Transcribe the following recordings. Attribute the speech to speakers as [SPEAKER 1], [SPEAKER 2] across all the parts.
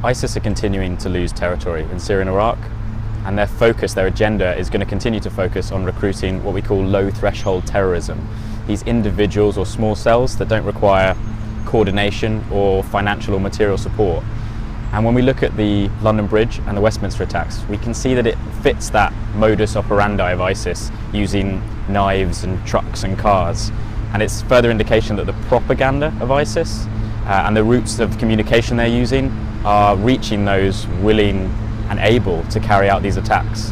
[SPEAKER 1] ISIS are continuing to lose territory in Syria and Iraq, and their focus, their agenda, is going to continue to focus on recruiting what we call low-threshold terrorism. These individuals or small cells that don't require coordination or financial or material support. And when we look at the London Bridge and the Westminster attacks, we can see that it fits that modus operandi of ISIS, using knives and trucks and cars. And it's further indication that the propaganda of ISIS and the routes of communication they're using are reaching those willing and able to carry out these attacks.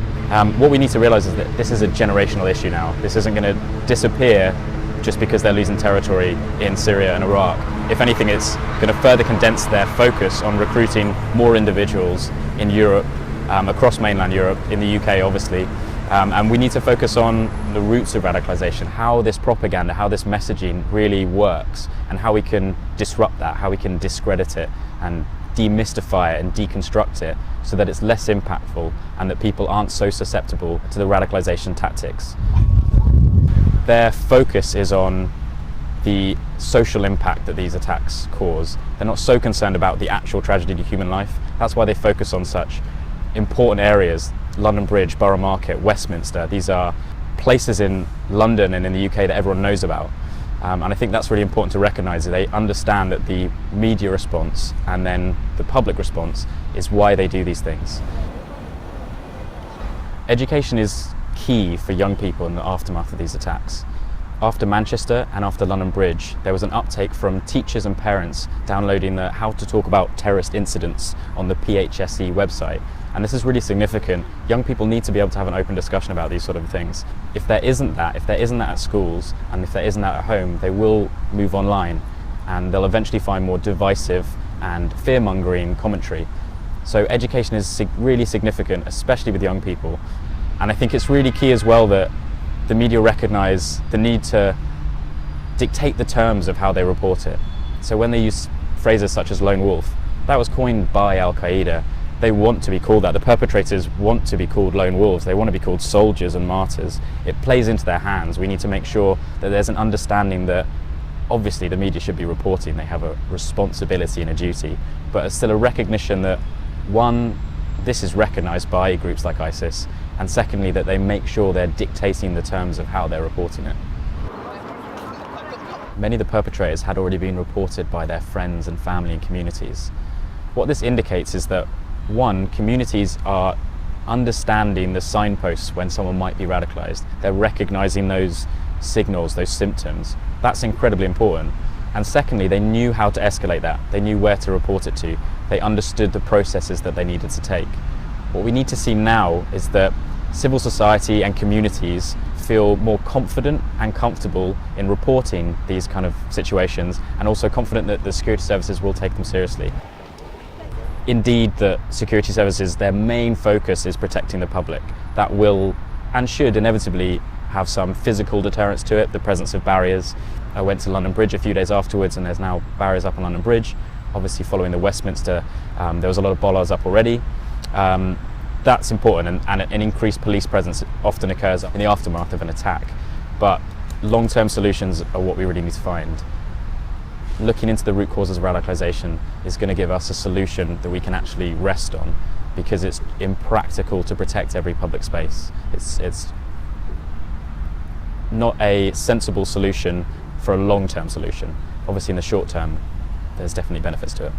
[SPEAKER 1] What we need to realise is that this is a generational issue now. This isn't going to disappear just because they're losing territory in Syria and Iraq. If anything, it's going to further condense their focus on recruiting more individuals in Europe, across mainland Europe, in the UK obviously, and we need to focus on the roots of radicalisation, how this propaganda, how this messaging really works, and how we can disrupt that, how we can discredit it and demystify it and deconstruct it so that it's less impactful and that people aren't so susceptible to the radicalisation tactics. Their focus is on the social impact that these attacks cause. They're not so concerned about the actual tragedy to human life. That's why they focus on such important areas. London Bridge, Borough Market, Westminster, these are places in London and in the UK that everyone knows about. And I think that's really important to recognise, that they understand that the media response and then the public response is why they do these things. Education is key for young people in the aftermath of these attacks. After Manchester and after London Bridge, there was an uptake from teachers and parents downloading the How to Talk About Terrorist Incidents on the PHSE website. And this is really significant. Young people need to be able to have an open discussion about these sort of things. If there isn't that at schools, and if there isn't that at home, they will move online and they'll eventually find more divisive and fear-mongering commentary. So education is really significant, especially with young people. And I think it's really key as well that the media recognise the need to dictate the terms of how they report it. So when they use phrases such as lone wolf, that was coined by Al-Qaeda. They want to be called that. The perpetrators want to be called lone wolves. They want to be called soldiers and martyrs. It plays into their hands. We need to make sure that there's an understanding that obviously the media should be reporting. They have a responsibility and a duty, but it's still a recognition that, one, this is recognised by groups like ISIS, and secondly, that they make sure they're dictating the terms of how they're reporting it. Many of the perpetrators had already been reported by their friends and family and communities. What this indicates is that, one, communities are understanding the signposts when someone might be radicalised. They're recognising those signals, those symptoms. That's incredibly important. And secondly, they knew how to escalate that. They knew where to report it to. They understood the processes that they needed to take. What we need to see now is that civil society and communities feel more confident and comfortable in reporting these kind of situations, and also confident that the security services will take them seriously. Indeed, the security services, their main focus is protecting the public. That will and should inevitably have some physical deterrence to it, the presence of barriers. I went to London Bridge a few days afterwards, and there's now barriers up on London Bridge. Obviously, following the Westminster, there was a lot of bollards up already. That's important, and an increased police presence often occurs in the aftermath of an attack. But long-term solutions are what we really need to find. Looking into the root causes of radicalisation is going to give us a solution that we can actually rest on, because it's impractical to protect every public space. It's not a sensible solution for a long-term solution. Obviously, in the short term, there's definitely benefits to it.